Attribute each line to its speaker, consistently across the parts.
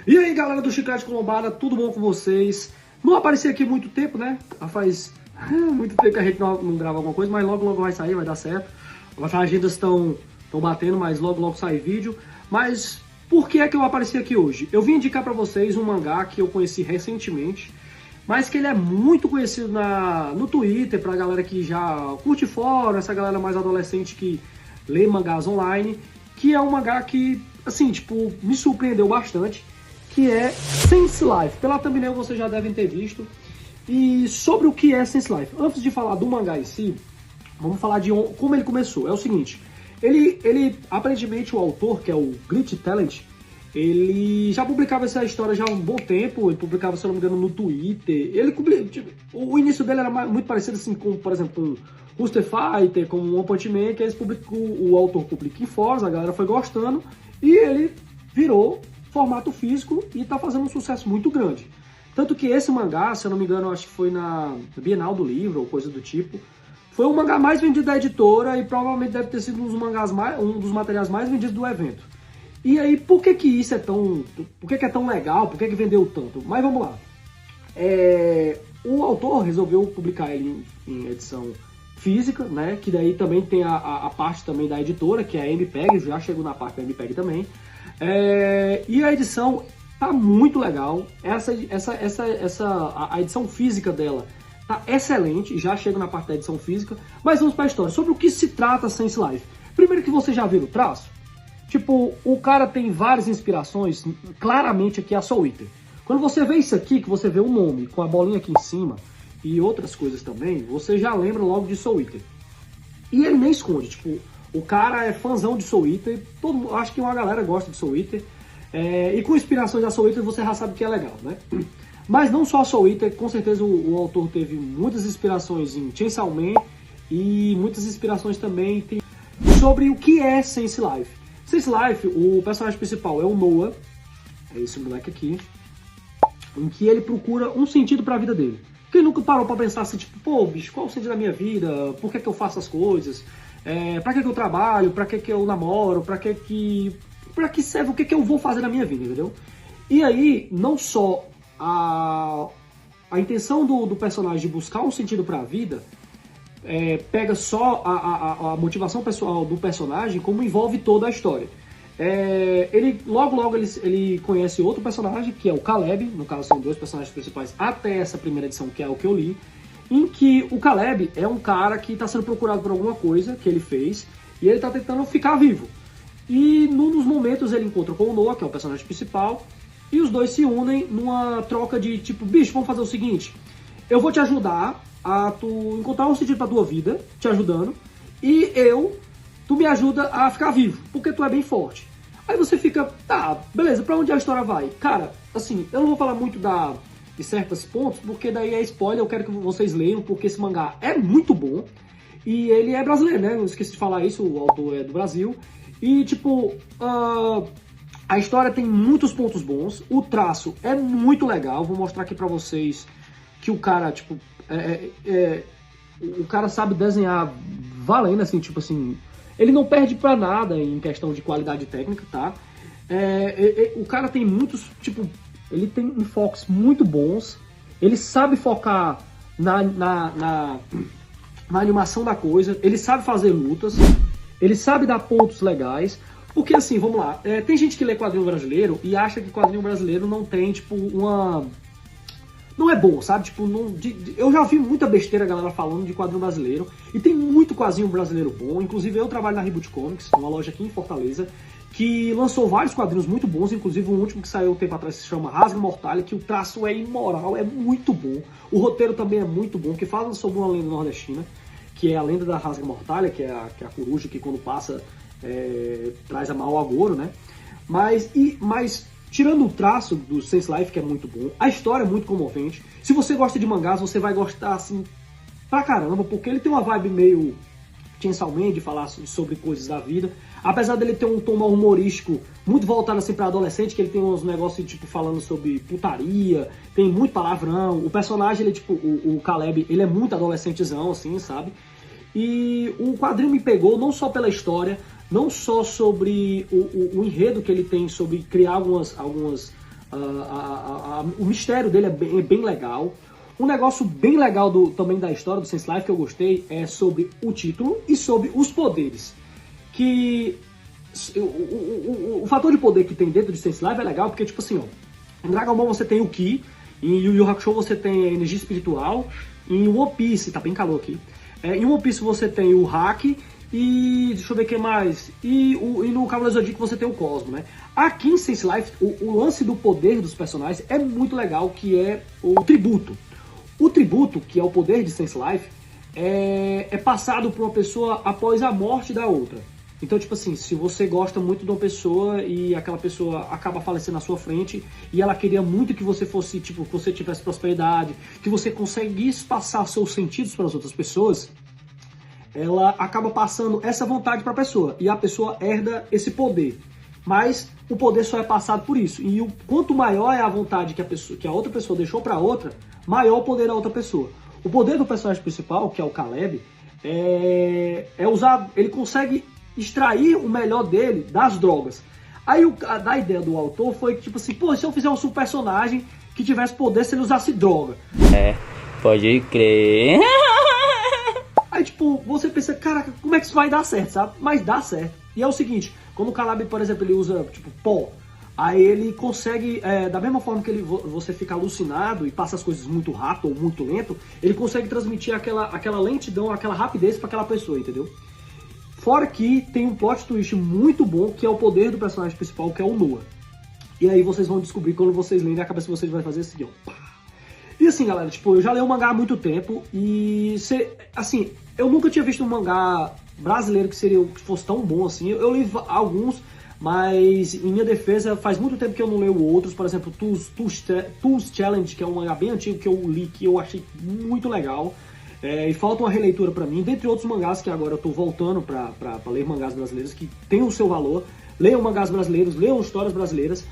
Speaker 1: E aí, galera do Chiclete com Lombada, tudo bom com vocês? Não apareci aqui muito tempo, né? Já faz muito tempo que a gente não grava alguma coisa, mas logo vai sair, vai dar certo. As agendas estão batendo, mas logo sai vídeo. Mas por que é que eu apareci aqui hoje? Eu vim indicar pra vocês um mangá que eu conheci recentemente, mas que ele é muito conhecido no Twitter, pra galera que já curte fora, essa galera mais adolescente que lê mangás online, que é um mangá que, assim, tipo, me surpreendeu bastante, que é Sense Life. Pela thumbnail vocês já devem ter visto. E sobre o que é Sense Life, antes de falar do mangá em si, vamos falar de como ele começou. É o seguinte, ele aparentemente o autor, que é o Glitch Talent, ele já publicava essa história já há um bom tempo. Ele publicava, se eu não me engano, no Twitter. O início dele era muito parecido assim com, por exemplo, um Rooster Fighter, com um One Punch Man, que o autor publica em fóruns, a galera foi gostando e ele virou formato físico e tá fazendo um sucesso muito grande. Tanto que esse mangá, se eu não me engano, acho que foi na Bienal do Livro ou coisa do tipo, foi o mangá mais vendido da editora e provavelmente deve ter sido um dos materiais mais vendidos do evento. E aí, por que isso é tão... Por que é tão legal? Por que vendeu tanto? Mas vamos lá. O autor resolveu publicar ele em edição física, né? Que daí também tem a parte também da editora, que é a MPEG, já chegou na parte da MPEG também. E a edição tá muito legal. A edição física dela tá excelente, já chego na parte da edição física. Mas vamos para a história. Sobre o que se trata Sense Life. Primeiro que você já viu o traço. Tipo, o cara tem várias inspirações, claramente aqui a Soul Eater. Quando você vê isso aqui, que você vê o nome com a bolinha aqui em cima e outras coisas também, você já lembra logo de Soul Eater. E ele nem esconde, tipo, o cara é fãzão de Soul Eater, acho que uma galera gosta de Soul Eater, e com inspirações da Soul Eater você já sabe que é legal, né? Mas não só a Soul Eater, com certeza o autor teve muitas inspirações em Chainsaw Man e muitas inspirações também sobre o que é Sense Life. Sense Life, o personagem principal é o Noah, é esse moleque aqui, em que ele procura um sentido para a vida dele. Quem nunca parou para pensar assim, tipo, pô, bicho, qual é o sentido da minha vida? Por que eu faço as coisas? Para que eu trabalho? Para que eu namoro? Para que serve? O que eu vou fazer na minha vida, entendeu? E aí, não só a intenção do personagem de buscar um sentido para a vida, pega só a motivação pessoal do personagem, como envolve toda a história. Ele logo ele conhece outro personagem, que é o Caleb. No caso são dois personagens principais até essa primeira edição, que é o que eu li, em que o Caleb é um cara que está sendo procurado por alguma coisa que ele fez e ele está tentando ficar vivo. E num dos momentos ele encontra com o Noah, que é o personagem principal, e os dois se unem numa troca de tipo, bicho, vamos fazer o seguinte, eu vou te ajudar a tu encontrar um sentido pra tua vida, te ajudando, e tu me ajuda a ficar vivo, porque tu é bem forte. Aí você fica, tá, beleza, pra onde a história vai? Cara, assim, eu não vou falar muito de certos pontos, porque daí é spoiler, eu quero que vocês leiam, porque esse mangá é muito bom, e ele é brasileiro, né, eu esqueci de falar isso, o autor é do Brasil, e tipo, a história tem muitos pontos bons, o traço é muito legal, vou mostrar aqui pra vocês que o cara, tipo, o cara sabe desenhar valendo, assim, tipo assim, ele não perde pra nada em questão de qualidade técnica, tá? O cara tem muitos, tipo, ele tem enfoques muito bons, ele sabe focar na animação da coisa, ele sabe fazer lutas, ele sabe dar pontos legais, porque assim, vamos lá, tem gente que lê quadrinho brasileiro e acha que quadrinho brasileiro não tem, tipo, não é bom, sabe? Tipo, eu já vi muita besteira a galera falando de quadrinho brasileiro. E tem muito quadrinho brasileiro bom. Inclusive eu trabalho na Reboot Comics, uma loja aqui em Fortaleza, que lançou vários quadrinhos muito bons. Inclusive o último que saiu um tempo atrás se chama Rasga Mortalha, que o traço é imoral, é muito bom. O roteiro também é muito bom, que fala sobre uma lenda nordestina, que é a lenda da Rasga Mortalha, que é a coruja que quando passa traz a mau agouro, né? Mas tirando o traço do Sense Life, que é muito bom, a história é muito comovente. Se você gosta de mangás, você vai gostar, assim, pra caramba, porque ele tem uma vibe meio Chainsaw Man, de falar sobre coisas da vida. Apesar dele ter um tom humorístico muito voltado, assim, pra adolescente, que ele tem uns negócios, tipo, falando sobre putaria, tem muito palavrão. O personagem, ele, tipo, o Caleb, ele é muito adolescentezão, assim, sabe? E o quadrinho me pegou não só pela história, não só sobre o enredo que ele tem sobre criar algumas O mistério dele é bem legal. Um negócio bem legal também da história do Sense Life que eu gostei é sobre o título e sobre os poderes. Que o fator de poder que tem dentro de Sense Life é legal porque, tipo assim, ó, em Dragon Ball você tem o Ki, em Yu Yu Hakusho você tem a energia espiritual, em One Piece, tá bem calor aqui, em One Piece você tem o Hack, e deixa eu ver o que mais, e no Cavaleiro Zodíaco você tem o Cosmo, né? Aqui em Sense Life, o lance do poder dos personagens é muito legal, que é o tributo. O tributo, que é o poder de Sense Life, é passado por uma pessoa após a morte da outra. Então, tipo assim, se você gosta muito de uma pessoa e aquela pessoa acaba falecendo na sua frente e ela queria muito que você fosse, tipo, que você tivesse prosperidade, que você conseguisse passar seus sentidos para as outras pessoas, ela acaba passando essa vontade para a pessoa e a pessoa herda esse poder. Mas o poder só é passado por isso. E quanto maior é a vontade que a outra pessoa deixou para outra, maior o poder da outra pessoa. O poder do personagem principal, que é o Caleb, é usar, ele consegue extrair o melhor dele das drogas. Aí a ideia do autor foi que, tipo assim, pô, se eu fizer um super personagem que tivesse poder se ele usasse droga.
Speaker 2: Pode crer.
Speaker 1: Aí, tipo, você pensa, caraca, como é que isso vai dar certo, sabe? Mas dá certo. E é o seguinte, quando o Caleb, por exemplo, ele usa, tipo, pó, aí ele consegue, da mesma forma que você fica alucinado e passa as coisas muito rápido ou muito lento, ele consegue transmitir aquela lentidão, aquela rapidez para aquela pessoa, entendeu? Fora que tem um plot twist muito bom, que é o poder do personagem principal, que é o Noah. E aí vocês vão descobrir quando vocês lerem, a cabeça de vocês vai fazer assim, ó. E assim, galera, tipo, eu já leio o mangá há muito tempo e, assim, eu nunca tinha visto um mangá brasileiro que fosse tão bom assim. Eu li alguns, mas em minha defesa, faz muito tempo que eu não leio outros. Por exemplo, Tools Challenge, que é um mangá bem antigo que eu li, que eu achei muito legal. E falta uma releitura pra mim, dentre outros mangás que agora eu tô voltando pra ler mangás brasileiros, que tem o seu valor. Leiam mangás brasileiros, leiam histórias brasileiras.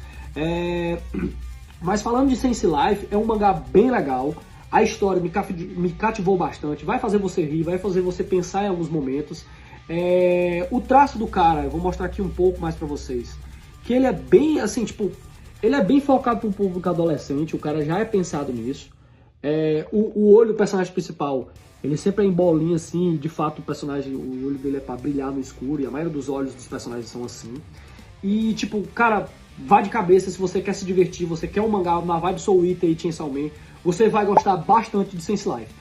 Speaker 1: Mas falando de Sense Life, é um mangá bem legal. A história me cativou bastante, vai fazer você rir, vai fazer você pensar em alguns momentos. O traço do cara, eu vou mostrar aqui um pouco mais pra vocês. Que ele é bem, assim, tipo, ele é bem focado para um público adolescente, o cara já é pensado nisso. O olho do personagem principal, ele sempre é em bolinha assim, de fato o olho dele é pra brilhar no escuro, e a maioria dos olhos dos personagens são assim. E tipo, cara, vá de cabeça se você quer se divertir, você quer um mangá na vibe Soul Eater e Chainsaw Man, você vai gostar bastante de Sense Life.